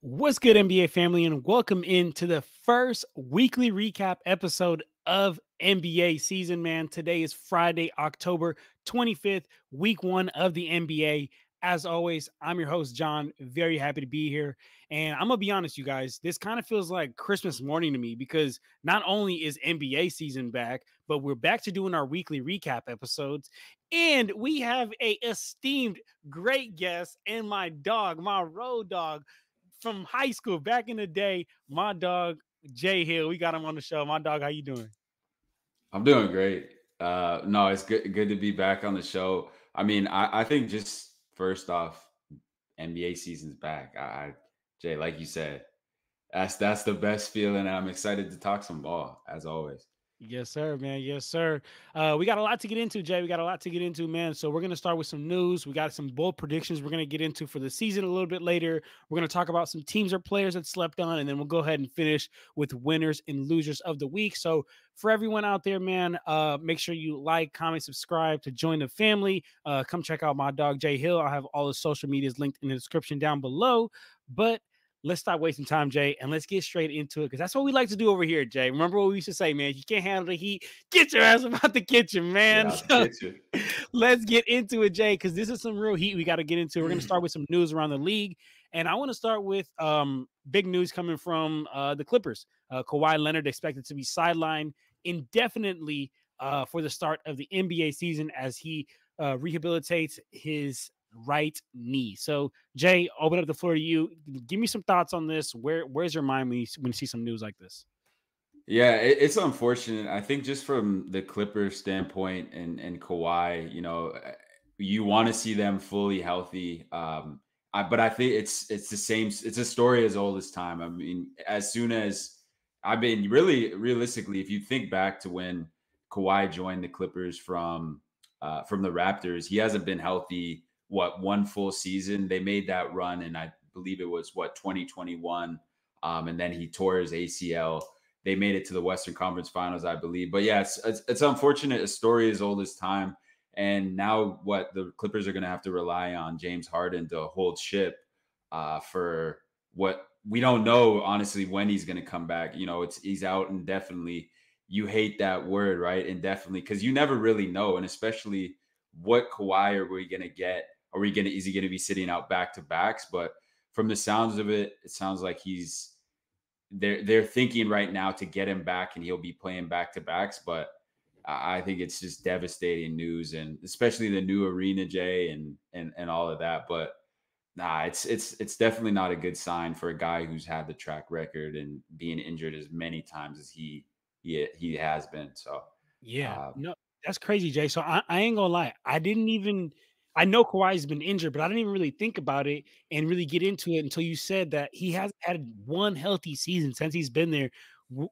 What's good, NBA family, and welcome into the first weekly recap episode of NBA season, man. Today is Friday, October 25th, week one of the NBA. As always, I'm your host, John. Very happy to be here. And I'm going to be honest, you guys, this kind of feels like Christmas morning to me because not only is NBA season back, but we're back to doing our weekly recap episodes. And we have a esteemed, great guest and my dog, my road dog from high school back in the day, my dog Jay Hill. We got him on the show. My dog, how you doing? I'm doing great. No, it's good to be back on the show. I mean, I think just first off, NBA season's back. Jay, like you said, that's the best feeling. And I'm excited to talk some ball as always. Yes, sir, man. Yes, sir. We got a lot to get into, Jay. We got a lot to get into, man. So we're going to start with some news. We got some bold predictions we're going to get into for the season a little bit later. We're going to talk about some teams or players that slept on, and then we'll go ahead and finish with winners and losers of the week. So for everyone out there, man, make sure you like, comment, subscribe to join the family. Come check out my dog, Jay Hill. I'll have all the social medias linked in the description down below. But let's stop wasting time, Jay, and let's get straight into it because that's what we like to do over here, Jay. Remember what we used to say, man? You can't handle the heat. Get your ass about the kitchen, man. Yeah, I'll So get you. let's get into it, Jay, because this is some real heat we got to get into. We're going to start with some news around the league, and I want to start with big news coming from the Clippers. Kawhi Leonard expected to be sidelined indefinitely for the start of the NBA season as he rehabilitates his right knee. So, Jay, open up the floor to you. Give me some thoughts on this. Where's your mind when you see some news like this? Yeah, it's unfortunate. I think just from the Clippers standpoint and Kawhi, you want to see them fully healthy. But I think it's the same. It's a story as old as time. I mean, as soon as I've been really realistically, if you think back to when Kawhi joined the Clippers from the Raptors, he hasn't been healthy. What, one full season? They made that run, and I believe it was 2021, and then he tore his ACL. They made it to the Western Conference Finals, I believe. But yeah, it's unfortunate. A story as old as time. And now what the Clippers are going to have to rely on James Harden to hold ship for what we don't know, honestly, when he's going to come back. He's out indefinitely. You hate that word, right? Indefinitely, because you never really know. And especially what Kawhi are we going to get? Is he going to be sitting out back to backs? But from the sounds of it, it sounds like they're thinking right now to get him back and he'll be playing back to backs. But I think it's just devastating news, and especially the new arena, Jay, and all of that. But nah, it's definitely not a good sign for a guy who's had the track record and being injured as many times as he has been. So Yeah, uh, no, that's crazy, Jay. So I ain't gonna lie. I know Kawhi's been injured, but I didn't even really think about it and really get into it until you said that he hasn't had one healthy season since he's been there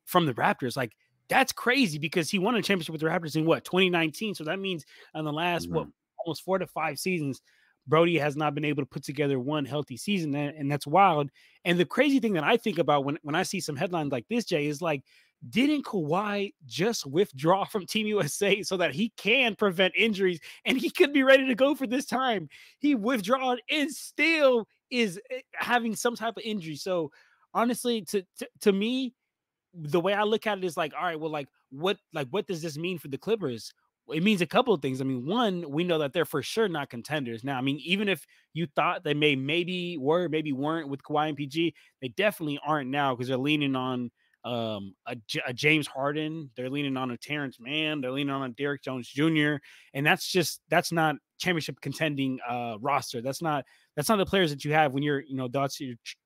from the Raptors. Like, that's crazy because he won a championship with the Raptors in what, 2019. So that means in the last mhm. almost 4 to 5 seasons, Brody has not been able to put together one healthy season, and that's wild. And the crazy thing that I think about when I see some headlines like this, Jay, is like, didn't Kawhi just withdraw from Team USA so that he can prevent injuries and he could be ready to go for this time? He withdrawn and still is having some type of injury. So honestly, to me, the way I look at it is like, all right, well, what does this mean for the Clippers? It means a couple of things. I mean, one, we know that they're for sure not contenders. Now, I mean, even if you thought they maybe were, maybe weren't with Kawhi and PG, they definitely aren't now because they're leaning on a James Harden, they're leaning on a Terrence Mann, they're leaning on a Derrick Jones Jr., and that's not championship contending roster. That's not the players that you have when that's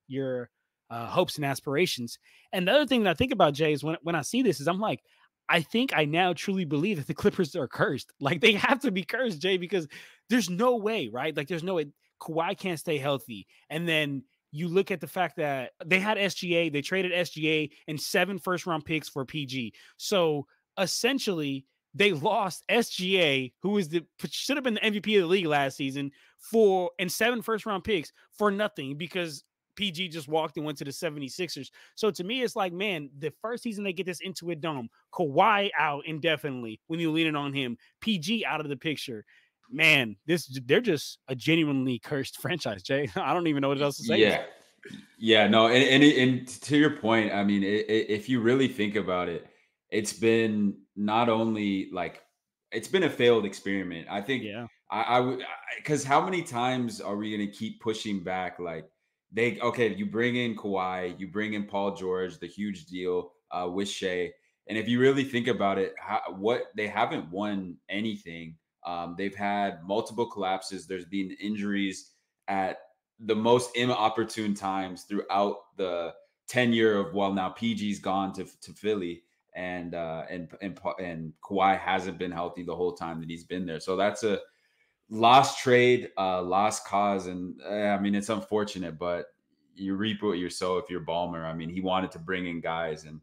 your hopes and aspirations. And the other thing that I think about, Jay, is when I see this is I'm like, I think I now truly believe that the Clippers are cursed. Like, they have to be cursed, Jay, because there's no way, right? Like, there's no way Kawhi can't stay healthy. And then you look at the fact that they had SGA, they traded SGA and 7 first-round picks for PG. So essentially, they lost SGA, who should have been the MVP of the league last season, and 7 first-round picks for nothing because PG just walked and went to the 76ers. So to me, it's like, man, the first season they get this into a dome, Kawhi out indefinitely when you're leaning on him, PG out of the picture. Man, they're just a genuinely cursed franchise, Jay. I don't even know what else to say. Yeah. Yeah, no, and to your point, I mean, if you really think about it, it's been not only like it's been a failed experiment. I think Yeah. I would because how many times are we going to keep pushing back? Like okay, you bring in Kawhi, you bring in Paul George, the huge deal with Shea, and if you really think about it, what they haven't won anything. They've had multiple collapses. There's been injuries at the most inopportune times throughout the tenure of now PG's gone to Philly and Kawhi hasn't been healthy the whole time that he's been there. So that's a lost trade, lost cause, and I mean it's unfortunate, but you reap what you sow if you're Ballmer. I mean he wanted to bring in guys and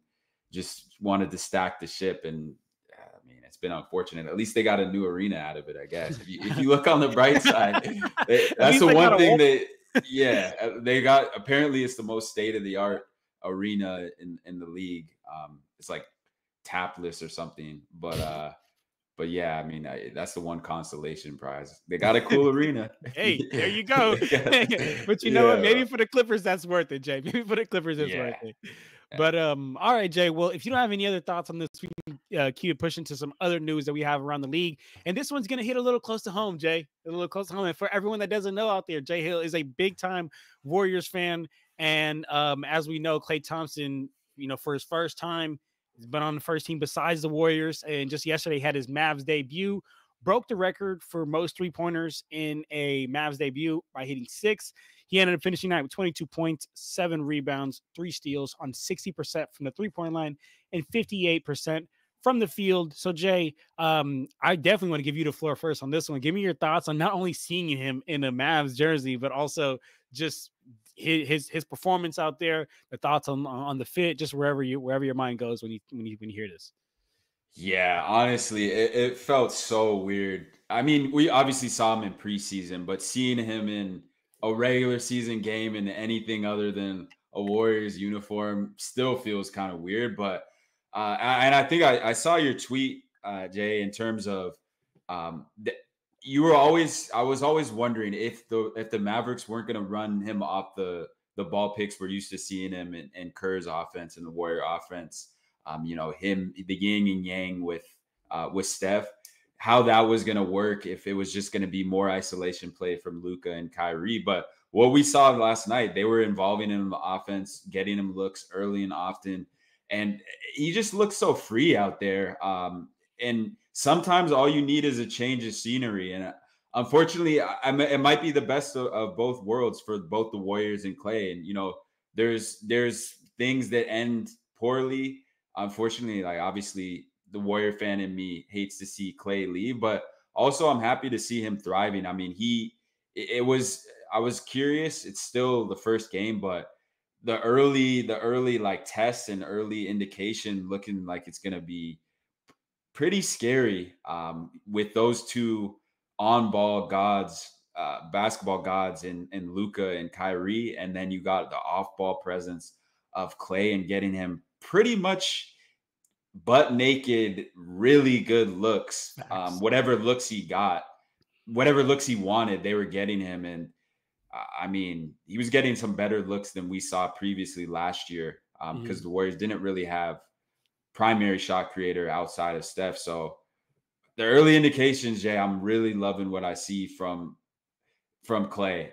just wanted to stack the ship, and I mean it's been unfortunate. At least they got a new arena out of it, I guess. If you look on the bright side, At that's least the they got one a thing wall. that yeah they got. Apparently, it's the most state of the art arena in the league. It's like tapless or something, but yeah, I mean, that's the one consolation prize. They got a cool arena. Hey, there you go. But you know what? Yeah, Maybe for the Clippers, that's worth it, Jay. Maybe for the Clippers, it's worth yeah. it. But all right, Jay. Well, if you don't have any other thoughts on this, we can keep pushing to some other news that we have around the league. And this one's gonna hit a little close to home, Jay. A little close to home. And for everyone that doesn't know out there, Jay Hill is a big time Warriors fan. And as we know, Klay Thompson, for his first time, he's been on the first team besides the Warriors. And just yesterday had his Mavs debut. Broke the record for most 3-pointers in a Mavs debut by hitting 6. He ended up finishing night with 22 points, 7 rebounds, 3 steals on 60% from the 3-point line and 58% from the field. So, Jay, I definitely want to give you the floor first on this one. Give me your thoughts on not only seeing him in a Mavs jersey, but also just his performance out there. The thoughts on the fit, just wherever your mind goes when you hear this. Yeah, honestly, it felt so weird. I mean, we obviously saw him in preseason, but seeing him in a regular season game in anything other than a Warriors uniform still feels kind of weird. But and I think I saw your tweet, Jay, in terms of the, I was always wondering if the Mavericks weren't going to run him off the ball picks we're used to seeing him in Kerr's offense and the Warrior offense. Him, the yin and yang with Steph, how that was going to work if it was just going to be more isolation play from Luka and Kyrie. But what we saw last night, they were involving him in the offense, getting him looks early and often, and he just looks so free out there. And sometimes all you need is a change of scenery. And unfortunately, it might be the best of both worlds for both the Warriors and Klay. And there's things that end poorly. Unfortunately, like obviously the Warrior fan in me hates to see Klay leave, but also I'm happy to see him thriving. I mean, I was curious. It's still the first game, but the early like tests and early indication looking like it's gonna be pretty scary with those two on-ball gods, basketball gods in Luka and Kyrie, and then you got the off-ball presence of Klay and getting him pretty much butt naked, really good looks. Facts. Whatever looks he got, whatever looks he wanted, they were getting him. And I mean, he was getting some better looks than we saw previously last year because the Warriors didn't really have primary shot creator outside of Steph. So the early indications, Jay, I'm really loving what I see from Klay.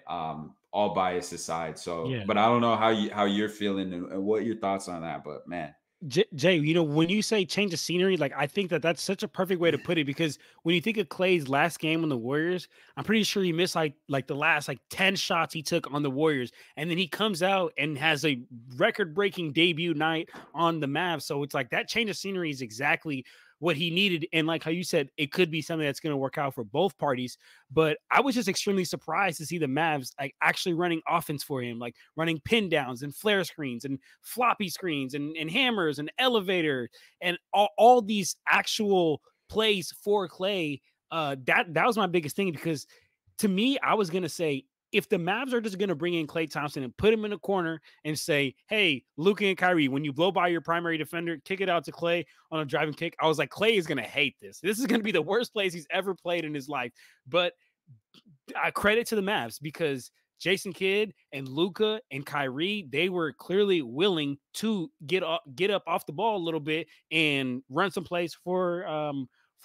All bias aside. So, Yeah. but I don't know how you're feeling and what your thoughts on that. But man, Jay, when you say change of scenery, like I think that's such a perfect way to put it because when you think of Clay's last game on the Warriors, I'm pretty sure he missed like the last like 10 shots he took on the Warriors, and then he comes out and has a record-breaking debut night on the Mavs. So it's like that change of scenery is exactly what he needed, and like how you said, it could be something that's going to work out for both parties. But I was just extremely surprised to see the Mavs like actually running offense for him, like running pin downs and flare screens and floppy screens and hammers and elevator and all these actual plays for Klay. That was my biggest thing because to me, I was gonna say if the Mavs are just going to bring in Klay Thompson and put him in a corner and say, hey, Luka and Kyrie, when you blow by your primary defender, kick it out to Klay on a driving kick. I was like, Klay is going to hate this. This is going to be the worst plays he's ever played in his life. But I credit to the Mavs because Jason Kidd and Luka and Kyrie, they were clearly willing to get up off the ball a little bit and run some plays for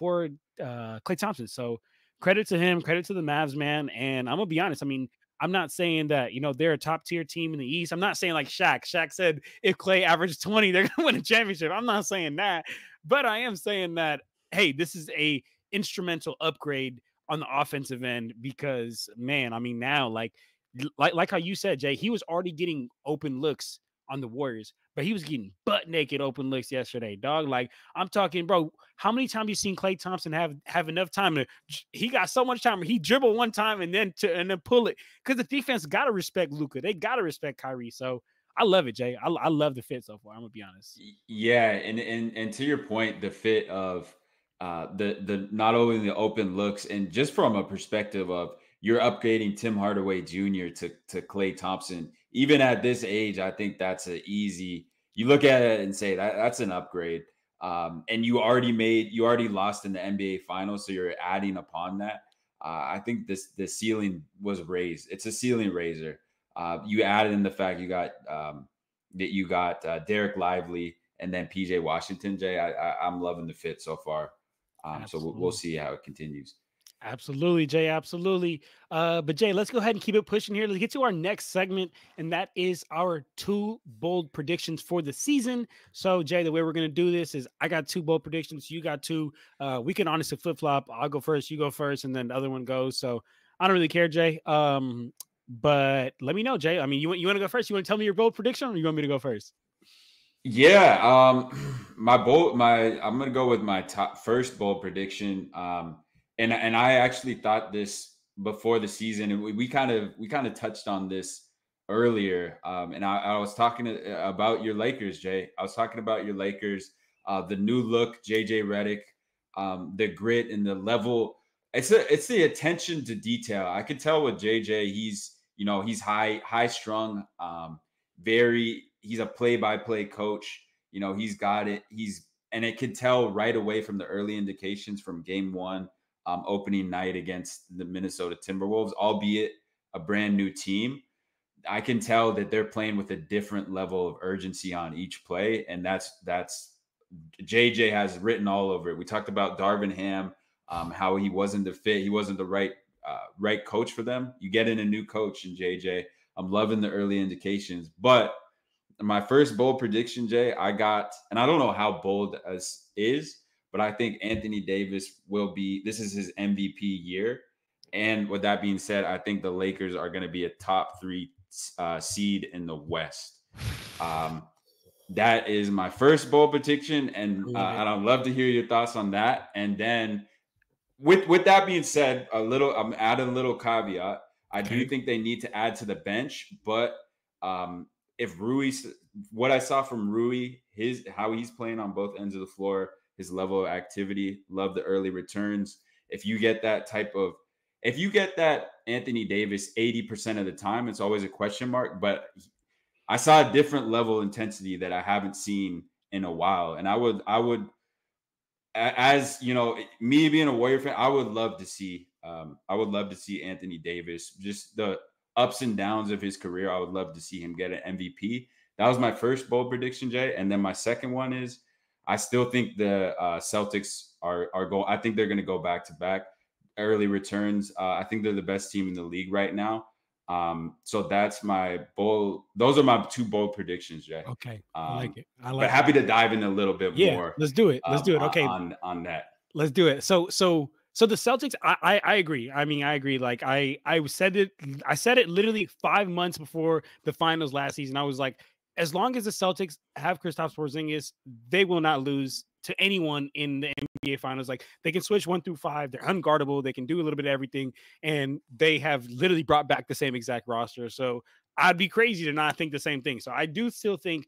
Klay Thompson. So credit to him, credit to the Mavs, man. And I'm gonna be honest. I mean, I'm not saying that, they're a top tier team in the East. I'm not saying like Shaq. Shaq said if Klay averages 20, they're gonna win a championship. I'm not saying that, but I am saying that, hey, this is a instrumental upgrade on the offensive end because, man, I mean, now like how you said, Jay, he was already getting open looks on the Warriors, but he was getting butt naked open looks yesterday, dog. Like, I'm talking, bro, how many times you seen Klay Thompson have enough time to, he got so much time, he dribble one time and then pull it, because the defense got to respect Luka. They got to respect Kyrie. So I love it, Jay. I love the fit so far. I'm gonna be honest. Yeah, and to your point, the fit of the not only the open looks, and just from a perspective of you're upgrading Tim Hardaway Jr. to Klay Thompson, even at this age, I think that's an easy. You look at it and say that's an upgrade. And you already lost in the NBA Finals, so you're adding upon that. I think the ceiling was raised. It's a ceiling raiser. You added in the fact you got Derek Lively and then PJ Washington. Jay, I'm loving the fit so far. So we'll see how it continues. Absolutely, Jay. Absolutely. But Jay, let's go ahead and keep it pushing here. Let's get to our next segment, and that is our 2 bold predictions for the season. So, Jay, the way we're going to do this is I got 2 bold predictions. You got 2. We can honestly flip flop. I'll go first. You go first, and then the other one goes. So I don't really care, Jay. But let me know, Jay. I mean, you want to go first? You want to tell me your bold prediction, or you want me to go first? Yeah. I'm gonna go with my first bold prediction. And I actually thought this before the season, and we kind of touched on this earlier. And I was talking about your Lakers, Jay. I was talking about your Lakers, the new look, JJ Redick, the grit and the level. It's the attention to detail. I could tell with JJ, he's high strung, he's a play-by-play coach. He's got it. And it could tell right away from the early indications from game 1, opening night against the Minnesota Timberwolves, albeit a brand new team. I can tell that they're playing with a different level of urgency on each play. And that's JJ has written all over it. We talked about Darvin Ham, how he wasn't the fit. He wasn't the right coach for them. You get in a new coach in JJ. I'm loving the early indications, but my first bold prediction, Jay, and I don't know how bold as is, but I think Anthony Davis this is his MVP year. And with that being said, I think the Lakers are going to be a top 3 seed in the West. That is my first bold prediction. And I'd love to hear your thoughts on that. And then with that being said, I'm adding a little caveat. I do think they need to add to the bench, but if what I saw from Rui, how he's playing on both ends of the floor, his level of activity, love the early returns. If you get that Anthony Davis 80% of the time, it's always a question mark. But I saw a different level of intensity that I haven't seen in a while. And I would, as me being a Warrior fan, I would love to see Anthony Davis, just the ups and downs of his career. I would love to see him get an MVP. That was my first bold prediction, Jay. And then my second one is I still think the Celtics are going. I think they're going to go back to back early returns. I think they're the best team in the league right now. So that's my bold. Those are my 2 bold predictions, Jay. Okay, I like it. But happy to dive in a little bit more. Let's do it. Okay, on that. Let's do it. So the Celtics, I agree. I mean, I agree. Like I said it literally 5 months before the finals last season. I was like, as long as the Celtics have Kristaps Porzingis, they will not lose to anyone in the NBA finals. Like, they can switch 1 through 5. They're unguardable. They can do a little bit of everything. And they have literally brought back the same exact roster. So I'd be crazy to not think the same thing. So I do still think,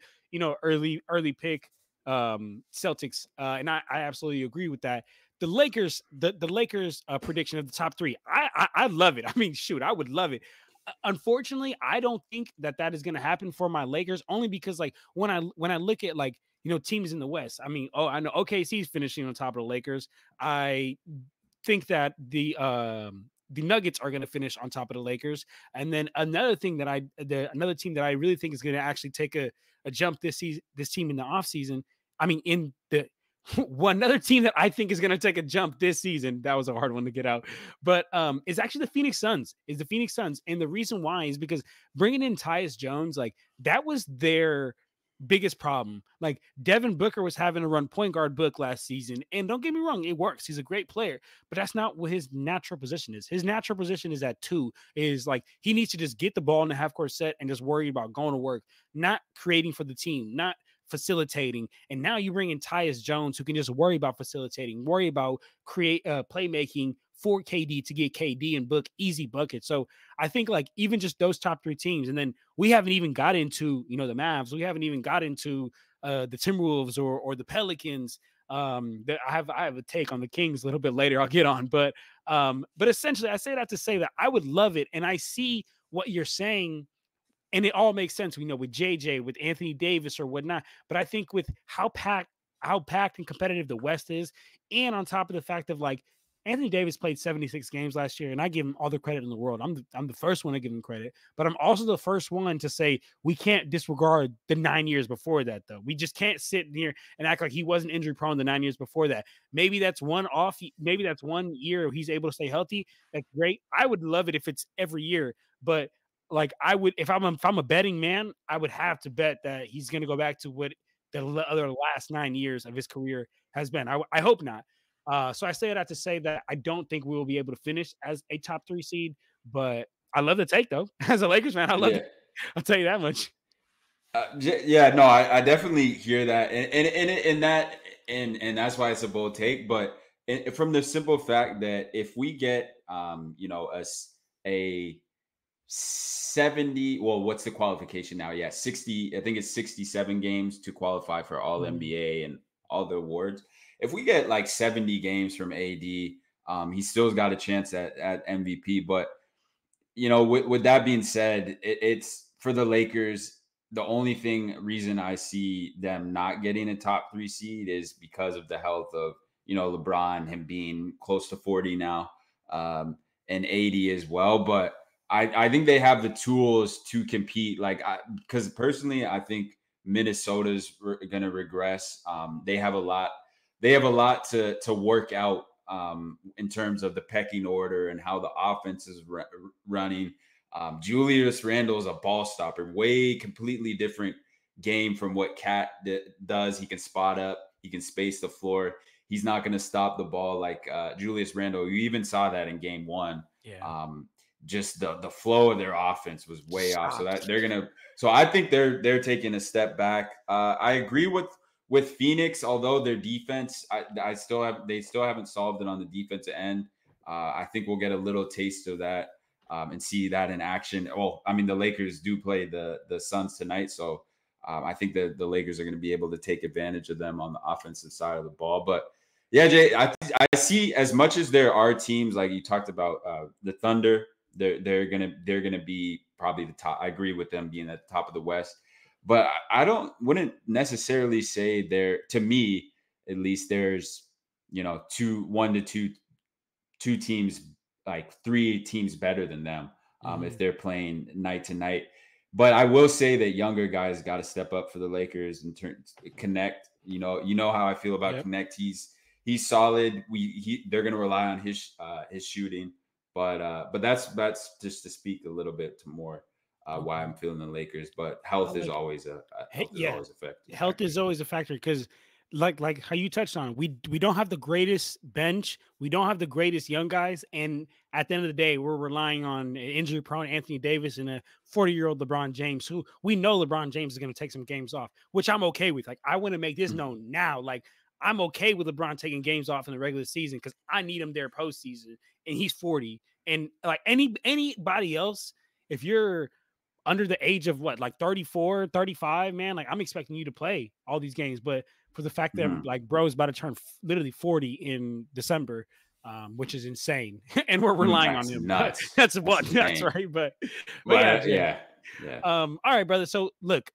early pick Celtics. And I absolutely agree with that. The Lakers, the Lakers prediction of the top 3. I love it. I mean, shoot, I would love it. Unfortunately, I don't think that is going to happen for my Lakers, only because like when I look at like, teams in the West, I mean, I know OKC is finishing on top of the Lakers. I think that the the Nuggets are going to finish on top of the Lakers. And then another team that I really think is going to actually take a jump this season, this team in the offseason. I mean, in the one other team that I think is going to take a jump this season. That was a hard one to get out, but is actually the Phoenix Suns. And the reason why is because bringing in Tyus Jones, like that was their biggest problem. Like Devin Booker was having to run point guard book last season, and don't get me wrong, it works. He's a great player, but that's not what his natural position is. His natural position is at 2. Is like he needs to just get the ball in the half court set and just worry about going to work, not creating for the team, not facilitating. And now you bring in Tyus Jones, who can just worry about facilitating, worry about playmaking for KD to get KD and book easy buckets. So I think like even just those top 3 teams, and then we haven't even got into, the Mavs. We haven't even got into the Timberwolves or the Pelicans. That I have a take on the Kings a little bit later. I'll get on, but essentially I say that to say that I would love it, and I see what you're saying. And it all makes sense, with JJ, with Anthony Davis or whatnot. But I think with how packed and competitive the West is, and on top of the fact of like Anthony Davis played 76 games last year, and I give him all the credit in the world. I'm the first one to give him credit, but I'm also the first one to say we can't disregard the 9 years before that, though. We just can't sit here and act like he wasn't injury prone the 9 years before that. Maybe that's one off. Maybe that's 1 year he's able to stay healthy. That's great. I would love it if it's every year, but like I would, if I'm a betting man, I would have to bet that he's going to go back to what the other last 9 years of his career has been. I hope not. So I say that to say that I don't think we will be able to finish as a top 3 seed, but I love the take though. As a Lakers fan, I love it. I'll tell you that much. No, I definitely hear that, and that's why it's a bold take. But from the simple fact that if we get, a 70, well, what's the qualification now? Yeah, 60. I think it's 67 games to qualify for All NBA and all the awards. If we get like 70 games from AD, he still's got a chance at MVP. But with that being said, it's for the Lakers. The only reason I see them not getting a top 3 seed is because of the health of LeBron, him being close to 40 now, and AD as well. But I think they have the tools to compete. Because personally, I think Minnesota's going to regress. They have a lot. They have a lot to work out in terms of the pecking order and how the offense is running. Julius Randle is a ball stopper, completely different game from what Cat does. He can spot up, he can space the floor. He's not going to stop the ball like Julius Randle. You even saw that in game 1. Yeah. Just the flow of their offense was way off. So I think they're taking a step back. I agree with Phoenix, although their defense, they still haven't solved it on the defensive end. I think we'll get a little taste of that and see that in action. Well, I mean, the Lakers do play the Suns tonight, so I think the Lakers are going to be able to take advantage of them on the offensive side of the ball. But yeah, Jay, I see, as much as there are teams like you talked about, the Thunder. They're gonna be probably the top. I agree with them being at the top of the West, but I wouldn't necessarily say there. To me, at least, there's 1 to 2 teams, like 3 teams better than them if they're playing night to night. But I will say that younger guys got to step up for the Lakers and connect. You know how I feel about Connect. He's solid. They're gonna rely on his shooting. But that's just to speak a little bit to more why I'm feeling the Lakers. But health is always a factor. Health is always a factor because, like how you touched on, we don't have the greatest bench, we don't have the greatest young guys, and at the end of the day, we're relying on injury-prone Anthony Davis and a 40-year-old LeBron James, who we know LeBron James is going to take some games off, which I'm okay with. Like, I want to make this known now. Like, I'm okay with LeBron taking games off in the regular season because I need him there postseason, and he's 40. And like anybody else, if you're under the age of like 34, 35, man, like I'm expecting you to play all these games. But for the fact that like bro's about to turn literally 40 in December, which is insane, and we're relying on him. Nuts. That's right. But yeah. All right, brother. So look,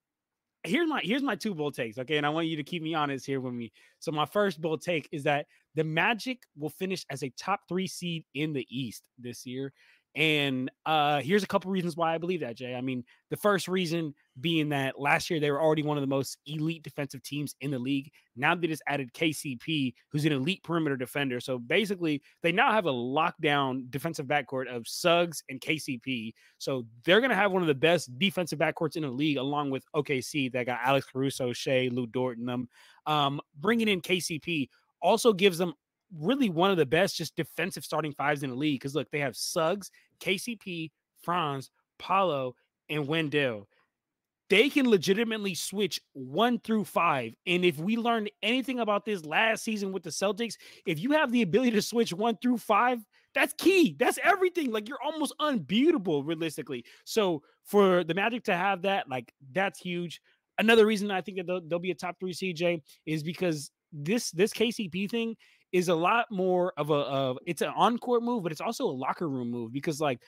here's my 2 bold takes, okay? And I want you to keep me honest here with me. So my first bold take is that The Magic will finish as a top 3 seed in the East this year. And here's a couple reasons why I believe that, Jay. I mean, the first reason being that last year they were already one of the most elite defensive teams in the league. Now they just added KCP, who's an elite perimeter defender. So basically, they now have a lockdown defensive backcourt of Suggs and KCP. So they're going to have one of the best defensive backcourts in the league, along with OKC that got Alex Caruso, Shea, Lou Dort, and them. Bringing in KCP also gives them really one of the best just defensive starting fives in the league. Because look, they have Suggs, KCP, Franz, Paolo, and Wendell. They can legitimately switch 1 through 5. And if we learned anything about this last season with the Celtics, if you have the ability to switch 1 through 5, that's key. That's everything. Like, you're almost unbeatable realistically. So for the Magic to have that, like, that's huge. Another reason I think that they'll be a top 3 CJ is because this KCP thing is a lot more of it's an on-court move, but it's also a locker room move because like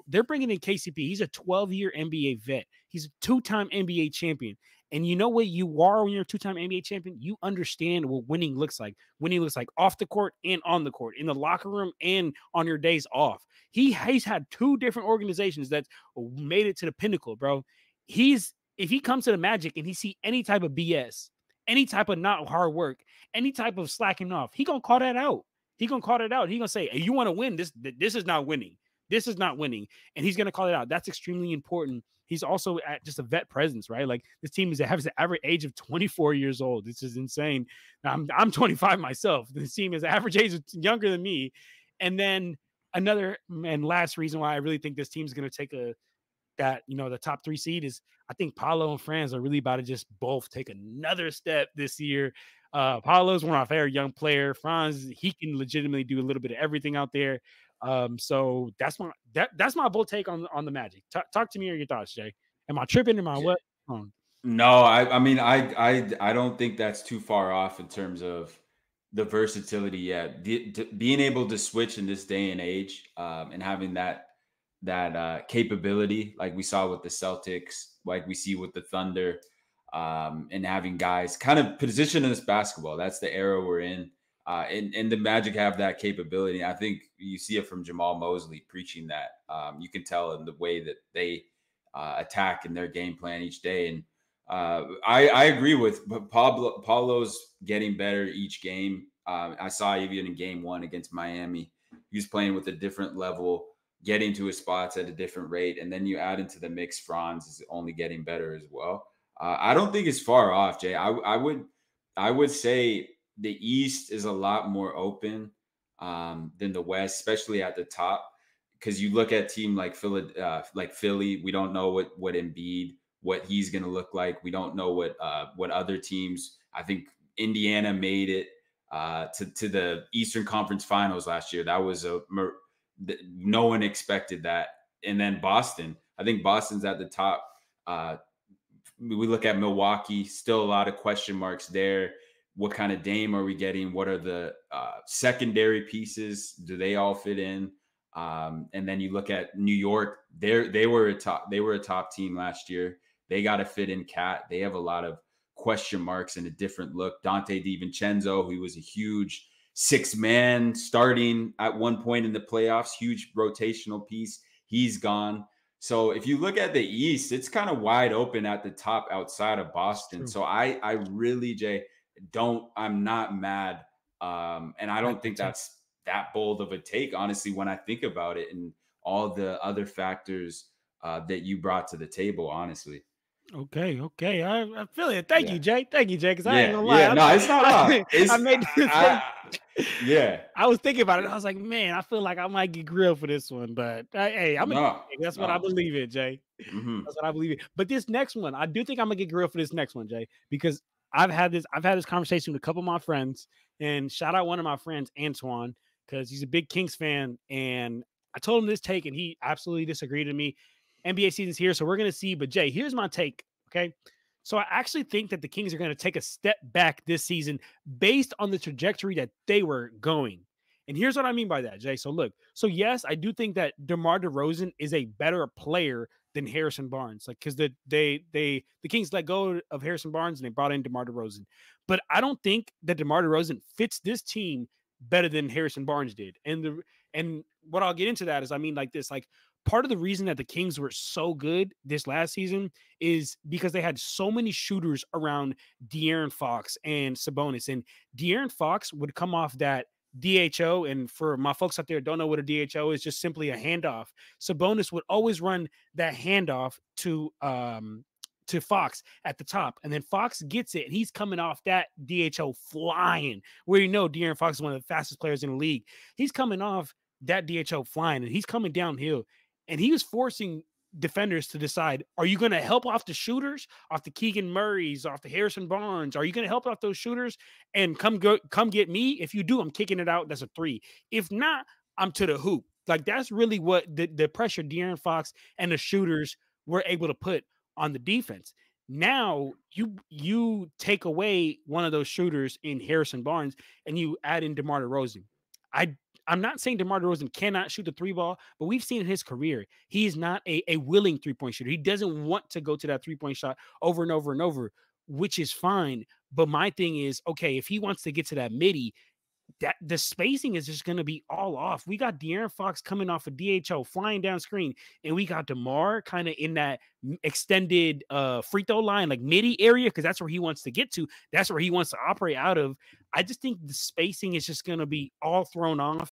they're bringing in KCP. He's a 12-year NBA vet. He's a 2-time NBA champion. And you know what you are when you're a 2-time NBA champion? You understand what winning looks like. Winning looks like off the court and on the court, in the locker room and on your days off. He's had 2 different organizations that made it to the pinnacle, bro. If he comes to the Magic and he see any type of BS, any type of not hard work, any type of slacking off, he gonna call that out. He gonna call it out. He gonna say, hey, you want to win? This is not winning. This is not winning. And he's gonna call it out. That's extremely important. He's also at just a vet presence, right? Like this team has the average age of 24 years old. This is insane. I'm 25 myself. This team is average age younger than me. And then another and last reason why I really think this team is gonna take the top 3 seed is I think Paolo and Franz are really about to just both take another step this year. Paolo's one of our favorite young player. Franz, he can legitimately do a little bit of everything out there. So that's my bold take on the Magic. Talk to me or your thoughts, Jay. Am I tripping? Am I what? No, I mean I don't think that's too far off in terms of the versatility. Yeah, being able to switch in this day and age, and having that capability, like we saw with the Celtics, like we see with the Thunder, and having guys kind of position in this basketball. That's the era we're in. And the Magic have that capability. I think you see it from Jamal Mosley preaching that. You can tell in the way that they attack in their game plan each day. And I agree with Paulo's getting better each game. I saw even in game 1 against Miami, he was playing with a different level, getting to his spots at a different rate. And then you add into the mix, Franz is only getting better as well. I don't think it's far off, Jay. I would say the East is a lot more open than the West, especially at the top. Because you look at a team like Philly, we don't know what Embiid, what he's going to look like. We don't know what other teams. I think Indiana made it to the Eastern Conference Finals last year. That was no one expected that. And then Boston, I think Boston's at the top. We look at Milwaukee, still a lot of question marks there. What kind of Dame are we getting? What are the secondary pieces? Do they all fit in? And then you look at New York. They were a top team last year. They got to fit in Cat. They have a lot of question marks and a different look. Dante DiVincenzo, who was a huge 6-man starting at one point in the playoffs, huge rotational piece. He's gone. So if you look at the East, it's kind of wide open at the top outside of Boston. So I really, Jay, I'm not mad. And I don't think that's that bold of a take, honestly, when I think about it and all the other factors that you brought to the table, honestly. Okay. I feel it. Thank you, Jay. Because I ain't gonna lie. Yeah, no, it's not off. I made this yeah. I was thinking about it. I was like, man, I feel like I might get grilled for this one, but hey, that's what I believe in, Jay. Mm-hmm. That's what I believe in. But this next one, I do think I'm gonna get grilled for this next one, Jay, because I've had this conversation with a couple of my friends, and shout out one of my friends, Antoine, because he's a big Kings fan, and I told him this take, and he absolutely disagreed with me. NBA season's here, so we're going to see. But, Jay, here's my take, okay? So I actually think that the Kings are going to take a step back this season based on the trajectory that they were going. And here's what I mean by that, Jay. So, look. So, yes, I do think that DeMar DeRozan is a better player than Harrison Barnes. Like, because the Kings let go of Harrison Barnes and they brought in DeMar DeRozan. But I don't think that DeMar DeRozan fits this team better than Harrison Barnes did. And what I'll get into that is, I mean, like this, like part of the reason that the Kings were so good this last season is because they had so many shooters around De'Aaron Fox and Sabonis. And De'Aaron Fox would come off that DHO. And for my folks out there don't know what a DHO is, just simply a handoff. Sabonis would always run that handoff to Fox at the top, and then Fox gets it, and he's coming off that DHO flying. Where De'Aaron Fox is one of the fastest players in the league. He's coming off that DHO flying, and he's coming downhill, and he was forcing defenders to decide: are you going to help off the shooters, off the Keegan Murrays, off the Harrison Barnes? Are you going to help off those shooters and come get me? If you do, I'm kicking it out. That's a 3. If not, I'm to the hoop. Like that's really what the pressure De'Aaron Fox and the shooters were able to put on the defense. Now you take away one of those shooters in Harrison Barnes and you add in DeMar DeRozan. I'm not saying DeMar DeRozan cannot shoot the 3 ball, but we've seen in his career, he is not a willing 3-point shooter. He doesn't want to go to that 3-point shot over and over and over, which is fine. But my thing is, okay, if he wants to get to that midi, that the spacing is just going to be all off. We got De'Aaron Fox coming off a DHO flying down screen, and we got DeMar kind of in that extended free throw line, like midi area, because that's where he wants to get to. That's where he wants to operate out of. I just think the spacing is just going to be all thrown off.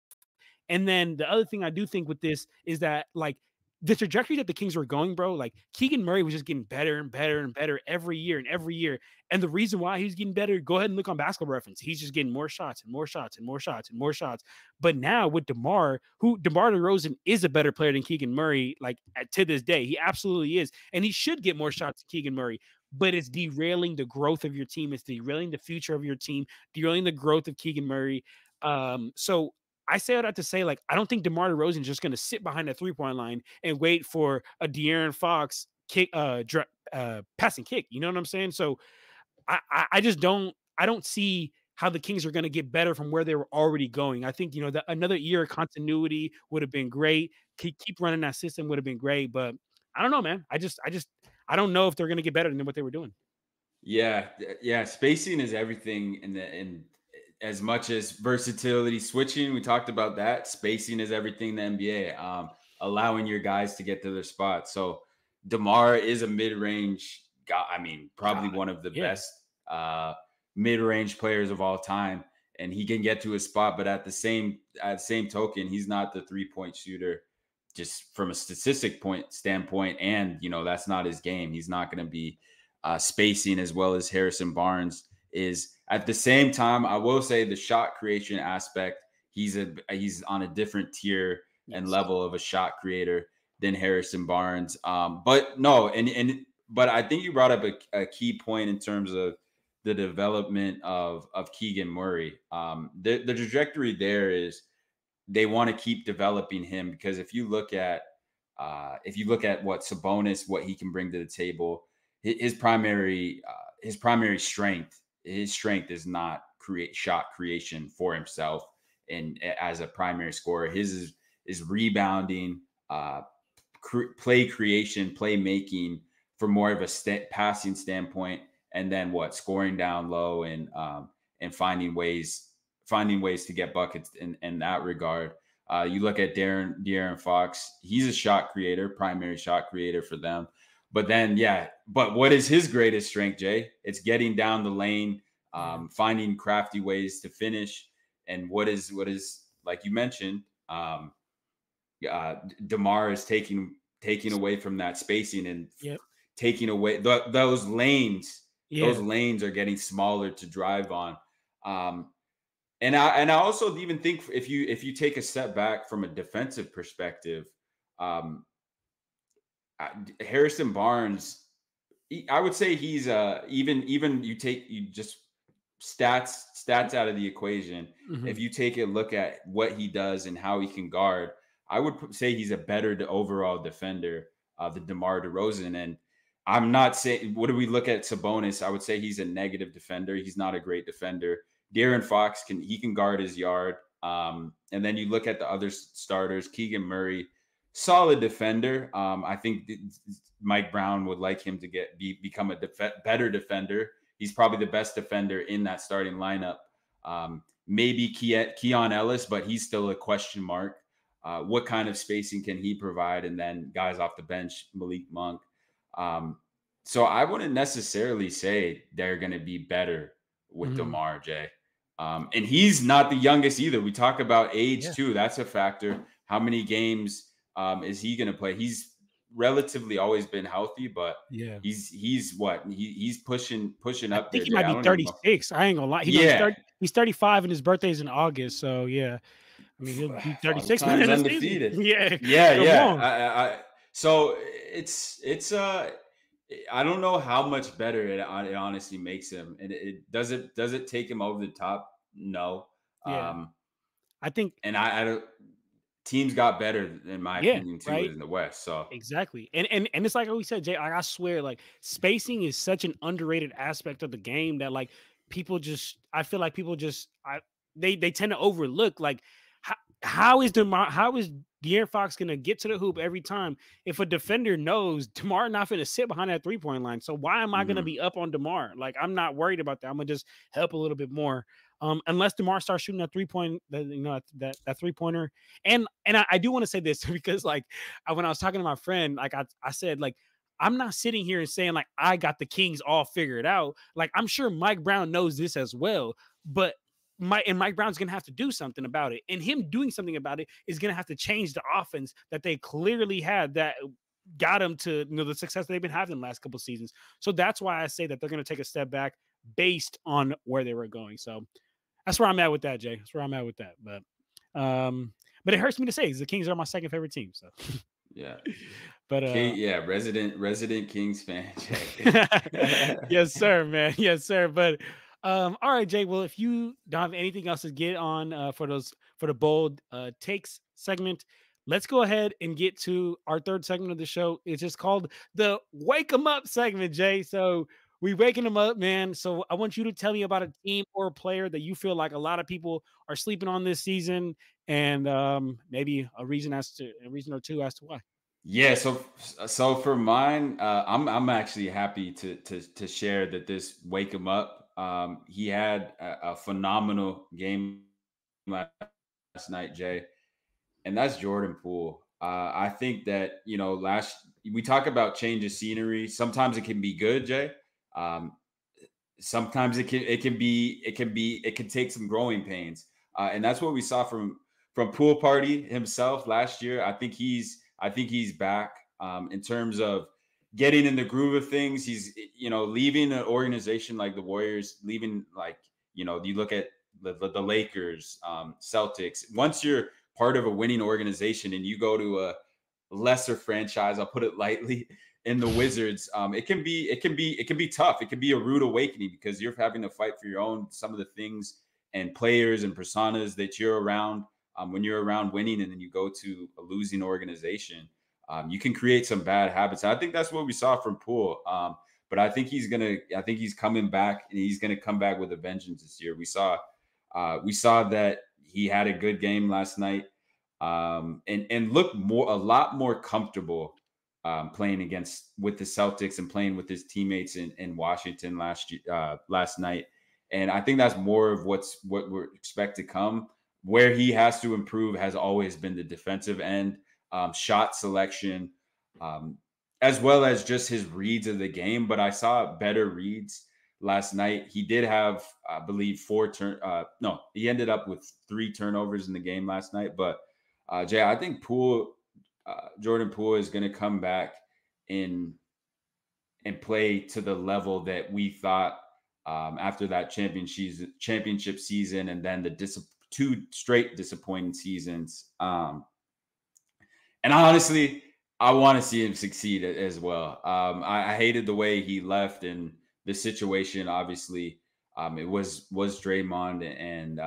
And then the other thing I do think with this is that, like, the trajectory that the Kings were going, bro, like Keegan Murray was just getting better and better and better every year and every year. And the reason why he's getting better, go ahead and look on Basketball Reference. He's just getting more shots and more shots and more shots and more shots. But now with DeMar DeRozan is a better player than Keegan Murray, like to this day. He absolutely is. And he should get more shots than Keegan Murray. But it's derailing the growth of your team. It's derailing the future of your team, derailing the growth of Keegan Murray. So I say all that to say, like, I don't think DeMar DeRozan is just going to sit behind the 3-point line and wait for a De'Aaron Fox kick, passing kick. You know what I'm saying? So I just don't see how the Kings are going to get better from where they were already going. I think, another year of continuity would have been great. Keep running that system would have been great, but I don't know, man. I don't know if they're going to get better than what they were doing. Yeah. Spacing is everything in as much as versatility, switching, we talked about that. Spacing is everything in the NBA, allowing your guys to get to their spot. So DeMar is a mid-range guy. I mean, probably one of the best mid-range players of all time, and he can get to his spot. But at the same token, he's not the 3-point shooter, just from a statistic standpoint. And that's not his game. He's not going to be spacing as well as Harrison Barnes is. At the same time, I will say the shot creation aspect, he's on a different tier and level of a shot creator than Harrison Barnes. But I think you brought up a key point in terms of the development of Keegan Murray. The trajectory there is they want to keep developing him, because if you look at what Sabonis, what he can bring to the table, his primary strength. His strength is not shot creation for himself and as a primary scorer. His is rebounding, play creation, play making for more of a passing standpoint, and then scoring down low and finding ways to get buckets in that regard. You look at De'Aaron Fox, he's a shot creator, primary shot creator for them. But then, but what is his greatest strength, Jay? It's getting down the lane, finding crafty ways to finish. And what is like you mentioned, DeMar is taking away from that spacing and taking away those lanes. Yeah. Those lanes are getting smaller to drive on. And I also even think if you take a step back from a defensive perspective, Harrison Barnes, I would say he's even you just stats out of the equation. Mm-hmm. If you take a look at what he does and how he can guard, I would say he's a better overall defender than DeMar DeRozan. And I'm not saying, what do we look at Sabonis? I would say he's a negative defender. He's not a great defender. De'Aaron Fox can guard his yard. And then you look at the other starters, Keegan Murray, solid defender. I think Mike Brown would like him to become a better defender. He's probably the best defender in that starting lineup. maybe Keon Ellis, but he's still a question mark. What kind of spacing can he provide? And then guys off the bench, Malik Monk. So I wouldn't necessarily say they're going to be better with Mhm. DeMar, Jay. And he's not the youngest either. We talk about age Yeah. too. That's a factor. How many games is he going to play? He's relatively always been healthy, but Yeah. he's what? He's pushing I up think there, he Jay. might I be don't even know. 36. I ain't gonna lie. Yeah. He's 35 and his birthday's in August. So yeah. I mean, he'll be 5 36 by the times end of the season. undefeated. Yeah. Yeah, Come yeah. on. So it's I don't know how much better it honestly makes him. And it does it take him over the top? No. Yeah. Um, I think, and I don't teams got better in my yeah, opinion too right. in the West. So Exactly. And it's like we said, Jay, I swear, like spacing is such an underrated aspect of the game that like people just I feel like people just they tend to overlook like how is De'Aaron Fox gonna get to the hoop every time if a defender knows DeMar not gonna sit behind that 3-point line? So why am I gonna mhm. be up on DeMar? Like I'm not worried about that. I'm gonna just help a little bit more. Unless DeMar starts shooting that 3-point, that 3-pointer. And I do want to say this because like when I was talking to my friend, like I said, like I'm not sitting here and saying like I got the Kings all figured out. Like I'm sure Mike Brown knows this as well, but Mike Brown's gonna have to do something about it. And him doing something about it is gonna have to change the offense that they clearly had that got them to the success they've been having the last couple of seasons. So that's why I say that they're gonna take a step back based on where they were going. So that's where I'm at with that, Jay. That's where I'm at with that. But it hurts me to say the Kings are my second favorite team. So Yeah. but King, yeah, resident Kings fan, Jay. yes, sir, man. Yes, sir. But all right, Jay. Well, if you don't have anything else to get on for the bold takes segment, let's go ahead and get to our third segment of the show. It's just called the Wake 'em Up segment, Jay. So we waking them up, man. So I want you to tell me about a team or a player that you feel like a lot of people are sleeping on this season, and maybe a reason or two as to why. Yeah, so for mine, I'm actually happy to share that this wake him up. He had a phenomenal game last night, Jay, and that's Jordan Poole. I think that last we talk about change of scenery. Sometimes it can be good, Jay. Um, Sometimes it can take some growing pains, and that's what we saw from Pool Party himself last year. I think he's back in terms of getting in the groove of things. He's leaving an organization like the Warriors, leaving like you look at the Lakers, Celtics. Once you're part of a winning organization and you go to a lesser franchise, I'll put it lightly, in the Wizards, it can be tough. It can be a rude awakening because you're having to fight for your own some of the things and players and personas that you're around when you're around winning, and then you go to a losing organization. You can create some bad habits. I think that's what we saw from Poole. But I think he's coming back, and he's gonna come back with a vengeance this year. We saw that he had a good game last night, and looked a lot more comfortable playing with the Celtics and playing with his teammates in Washington last night. And I think that's more of what we're expect to come. Where he has to improve has always been the defensive end, shot selection, as well as just his reads of the game. But I saw better reads last night. He did have, I believe, he ended up with 3 turnovers in the game last night. But Jay, I think Jordan Poole is going to come back in and play to the level that we thought after that championship season, and then the 2 straight disappointing seasons. And I want to see him succeed as well. I hated the way he left, and the situation. Obviously, it was Draymond and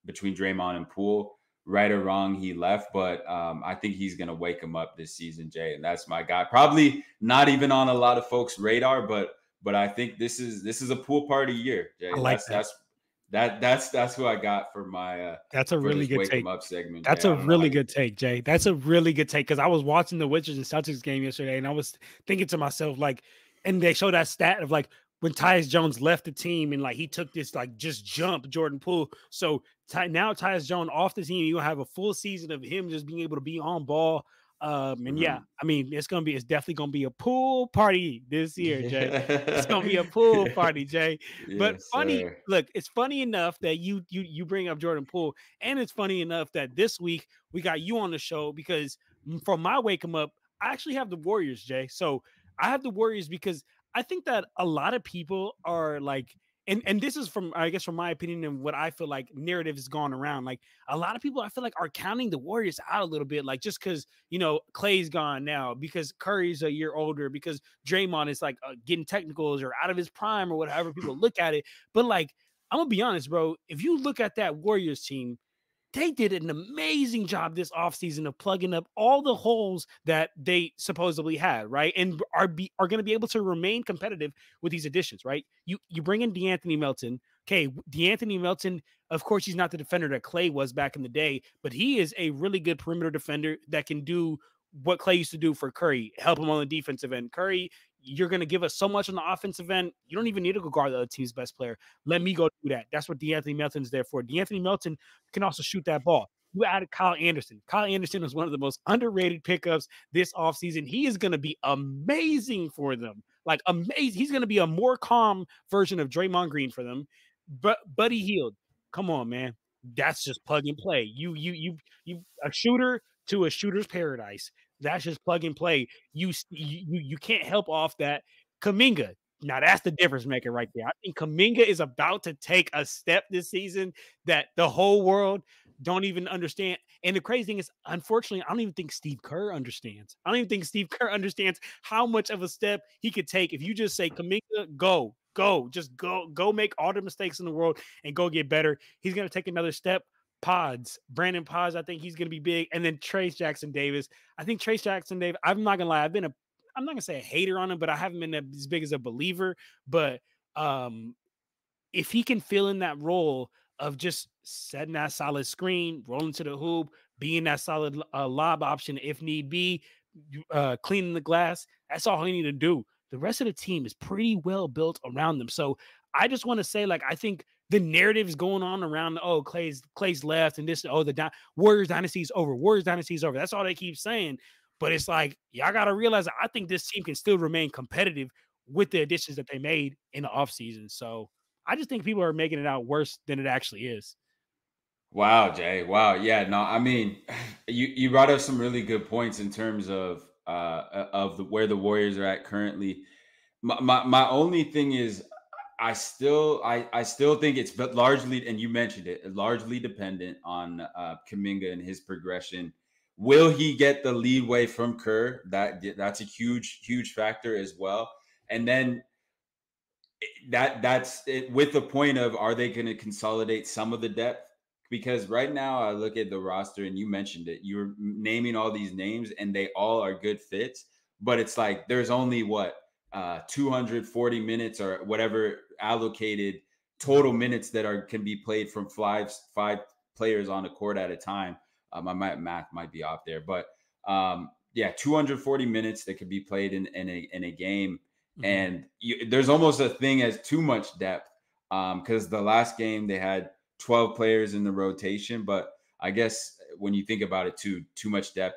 between Draymond and Poole. Right or wrong, he left, but I think he's going to wake him up this season, Jay, and that's my guy. Probably not even on a lot of folks' radar, but I think this is a Pool Party year, Jay. I like that. That's who I got for my That's a for really this good wake take. him up segment, Jay. That's I a don't know how really you good take, Jay. That's a really good take because I was watching the Wizards and Celtics game yesterday, and I was thinking to myself, like, and they showed that stat of like when Tyus Jones left the team and like he took this like just jump Jordan Poole. So now Tyus Jones off the team, you'll have a full season of him just being able to be on ball. And yeah, Mhm. I mean, it's definitely gonna be a pool party this year, Jay. It's gonna be a pool Yeah. party, Jay. But Yes, funny, sir. look, it's funny enough that you bring up Jordan Poole, and it's funny enough that this week we got you on the show because from my wake 'em up, I actually have the Warriors, Jay. So I have the Warriors because I think that a lot of people are like, and this is from I guess from my opinion and what I feel like narrative has gone around. Like a lot of people I feel like are counting the Warriors out a little bit, like just because Clay's gone now, because Curry's a year older, because Draymond is like getting technicals or out of his prime or whatever people look at it. But like I'm gonna be honest, bro. If you look at that Warriors team, they did an amazing job this offseason of plugging up all the holes that they supposedly had, right? And are going to be able to remain competitive with these additions, right? You bring in DeAnthony Melton. Okay, DeAnthony Melton, of course, he's not the defender that Clay was back in the day, but he is a really good perimeter defender that can do what Clay used to do for Curry, help him on the defensive end. Curry, you're going to give us so much on the offensive end. You don't even need to go guard the other team's best player. Let me go do that. That's what DeAnthony Melton's there for. DeAnthony Melton can also shoot that ball. You added Kyle Anderson. Kyle Anderson is one of the most underrated pickups this offseason. He is going to be amazing for them. Like amazing. He's going to be a more calm version of Draymond Green for them. But Buddy Hield, come on, man. That's just plug and play. You a shooter to a shooter's paradise. That's just plug and play. You can't help off that Kaminga. Now that's the difference maker right there. I think Kaminga is about to take a step this season that the whole world don't even understand. And the crazy thing is, unfortunately, I don't even think Steve Kerr understands. I don't even think Steve Kerr understands how much of a step he could take if you just say, Kaminga, just go make all the mistakes in the world and go get better. He's going to take another step. Brandon Pods, I think he's going to be big. And then Trace Jackson Davis. I think Trace Jackson Davis, I'm not going to lie, I'm not going to say a hater on him, but I haven't been as big as a believer. But if he can fill in that role of just setting that solid screen, rolling to the hoop, being that solid lob option if need be, cleaning the glass, that's all he need to do. The rest of the team is pretty well built around them. So I just want to say, like, I think the narratives going on around, Clay's left and this, Warriors dynasty is over. Warriors dynasty is over. That's all they keep saying. But it's like, y'all got to realize, I think this team can still remain competitive with the additions that they made in the offseason. So I just think people are making it out worse than it actually is. Wow, Jay. Wow. Yeah. No, I mean, you brought up some really good points in terms of where the Warriors are at currently. My only thing is I still think it's but largely, and you mentioned it, largely dependent on Kaminga and his progression. Will he get the leeway from Kerr? That's a huge factor as well. And then that's it with the point of, are they going to consolidate some of the depth? Because right now I look at the roster and you mentioned it. You're naming all these names and they all are good fits, but it's like there's only 240 minutes or whatever allocated total minutes that can be played from five players on the court at a time. My math might be off there, but yeah, 240 minutes that could be played in a game. And there's almost a thing as too much depth, because the last game they had 12 players in the rotation. But I guess when you think about it, too much depth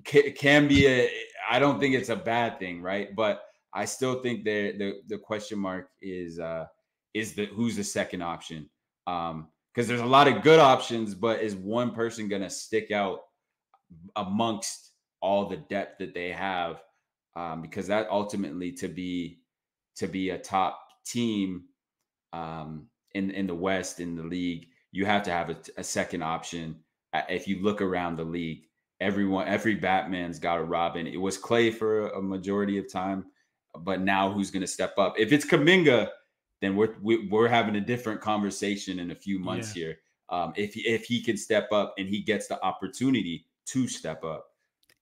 can be I don't think it's a bad thing, right? But I still think the question mark is who's the second option? Because there's a lot of good options, but is one person going to stick out amongst all the depth that they have? Because that ultimately to be a top team in the West, in the league, you have to have a second option. If you look around the league, every Batman's got a Robin. It was Clay for a majority of time, but now who's going to step up? If it's Kaminga, then we're having a different conversation in a few months here. If he can step up and he gets the opportunity to step up.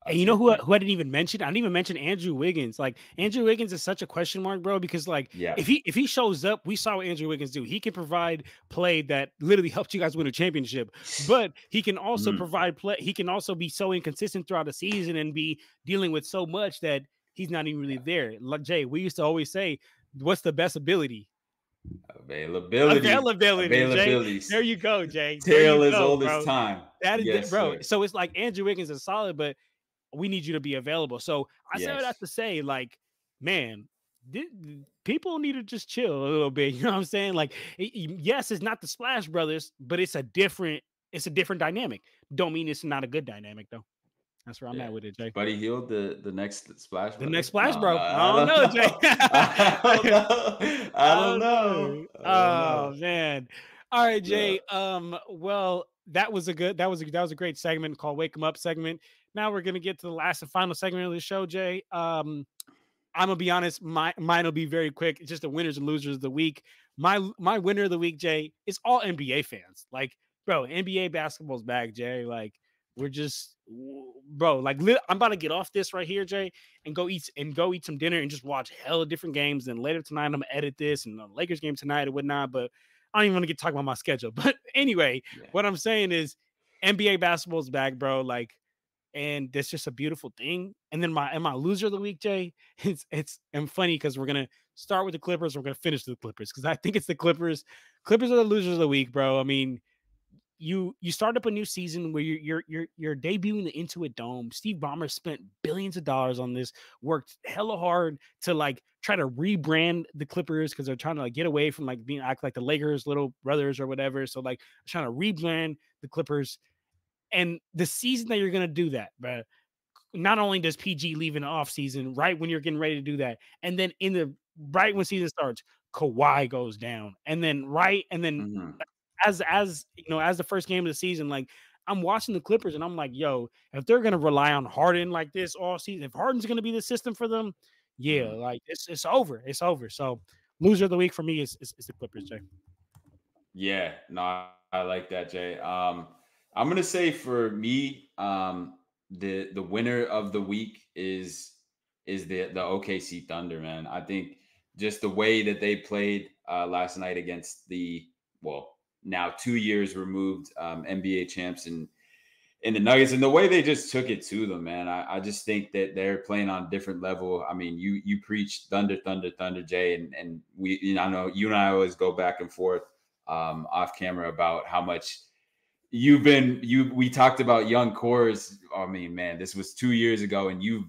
And you know who I didn't even mention? I didn't even mention Andrew Wiggins. Like Andrew Wiggins is such a question mark, bro, because like if he shows up, we saw what Andrew Wiggins do. He can provide play that literally helped you guys win a championship, but he can also provide play. He can also be so inconsistent throughout the season and be dealing with so much that he's not even really there. Like Jay, we used to always say What's the best ability? Availability. Availability, Jay. Availability. There you go, Jay. There you Tale as go, old as bro. time. That is, Yes, bro. sir. So it's like Andrew Wiggins is solid, but we need you to be available. So I say all that Yes. to say, like, man, people need to just chill a little bit. You know what I'm saying? Like, yes, it's not the Splash Brothers, but it's a different dynamic. Don't mean it's not a good dynamic though. That's where I'm Yeah. at with it, Jay. Buddy Hield, the next Splash The next Brother? Splash No, Bro. I I don't don't know, Jay. know. I don't know. I I don't don't know. know. I don't Oh know. man. All right, Yeah. Jay. Well, that was a great segment called Wake 'em Up segment. Now we're gonna get to the last and final segment of the show, Jay. I'm gonna be honest, mine will be very quick. It's just the winners and losers of the week. My winner of the week, Jay, is all NBA fans. Like, bro, NBA basketball's back, Jay. Like, we're just, bro. Like, I'm about to get off this right here, Jay, and go eat some dinner and just watch hella different games. And later tonight, I'm gonna edit this and the Lakers game tonight and whatnot. But I don't even want to get talking about my schedule. But anyway, Yeah. what I'm saying is NBA basketball's back, bro. Like, and that's just a beautiful thing. And then my loser of the week, Jay, it's and funny because we're gonna start with the Clippers, we're gonna finish with the Clippers because I think it's the Clippers. Clippers are the losers of the week, bro. I mean, you start up a new season where you're debuting into a dome. Steve Ballmer spent billions of dollars on this, worked hella hard to like try to rebrand the Clippers because they're trying to like get away from like being act like the Lakers little brothers or whatever. So like trying to rebrand the Clippers. And the season that you're gonna do that, bro, not only does PG leave in the off season, right when you're getting ready to do that, and then in the right when season starts, Kawhi goes down, and then Mhm. as you know, as the first game of the season, like I'm watching the Clippers and I'm like, yo, if they're gonna rely on Harden like this all season, if Harden's gonna be the system for them, yeah, Mhm. like it's over, it's over. So loser of the week for me is the Clippers, Jay. Yeah, no, I like that, Jay. I'm gonna say for me, the winner of the week is the OKC Thunder, man. I think just the way that they played last night against the well now 2 years removed NBA champs and in the Nuggets and the way they just took it to them, man. I just think that they're playing on a different level. I mean, you preach thunder, thunder, thunder, Jay, and we, you know, I know you and I always go back and forth off camera about how much we talked about young cores. I mean, man, this was 2 years ago, and you've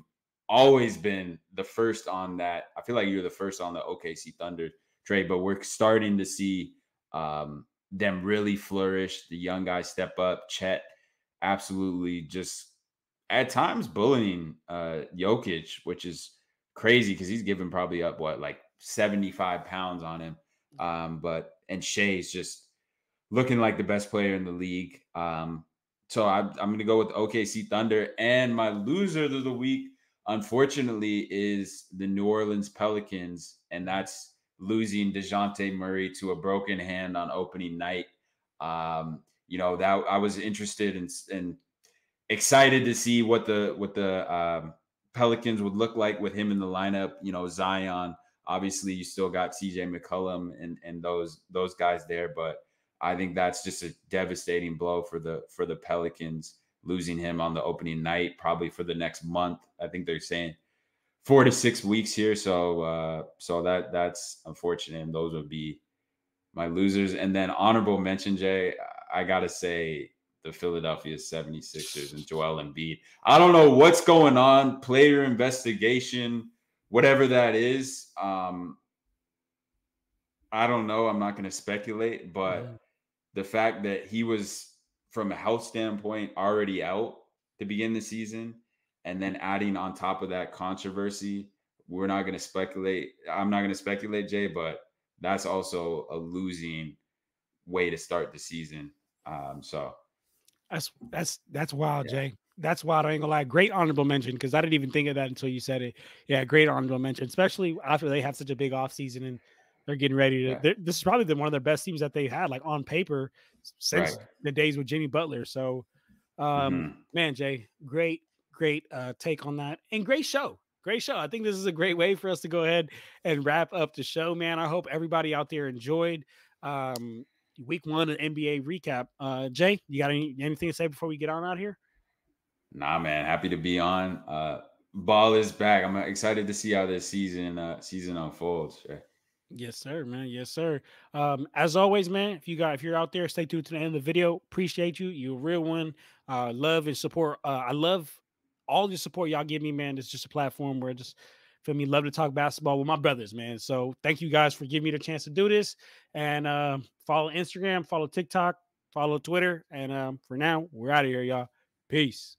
always been the first on that. I feel like you're the first on the OKC Thunder trade, but we're starting to see them really flourish. The young guys step up. Chet absolutely just at times bullying Jokic, which is crazy because he's given probably up what like 75 pounds on him. But and Shea's just looking like the best player in the league. So I'm going to go with OKC Thunder. And my loser of the week, unfortunately, is the New Orleans Pelicans. And that's losing DeJounte Murray to a broken hand on opening night. You know, that I was interested in excited to see what the Pelicans would look like with him in the lineup. You know, Zion. Obviously, you still got CJ McCollum and those guys there, but I think that's just a devastating blow for the Pelicans losing him on the opening night, probably for the next month. I think they're saying 4 to 6 weeks here, so that's unfortunate. And those would be my losers. And then honorable mention, Jay, I gotta say the Philadelphia 76ers and Joel Embiid. I don't know what's going on, player investigation, whatever that is. I don't know. I'm not going to speculate, Mhm. but the fact that he was, from a health standpoint, already out to begin the season, and then adding on top of that controversy, we're not going to speculate. I'm not going to speculate, Jay, but that's also a losing way to start the season. So That's wild, yeah, Jay. That's wild. I ain't gonna lie. Great honorable mention because I didn't even think of that until you said it. Yeah, great honorable mention, especially after they have such a big offseason and they're getting ready to. yeah, This is probably one of their best teams that they've had, like on paper, right. since the days with Jimmy Butler. So, Hmm. man, Jay, great take on that, and great show. Great show. I think this is a great way for us to go ahead and wrap up the show, man. I hope everybody out there enjoyed. Um, week one of NBA recap. Jay, you got anything to say before we get on out here? Nah, man, happy to be on. Ball is back. I'm excited to see how this season unfolds. Right? Yes, sir, man. Yes, sir. As always, man, if you're out there, stay tuned to the end of the video. Appreciate you. You're a real one. Love and support. I love all the support y'all give me, man. It's just a platform where I just feel me love to talk basketball with my brothers, man. So thank you guys for giving me the chance to do this. And follow Instagram, follow TikTok, follow Twitter. And for now, we're out of here, y'all. Peace.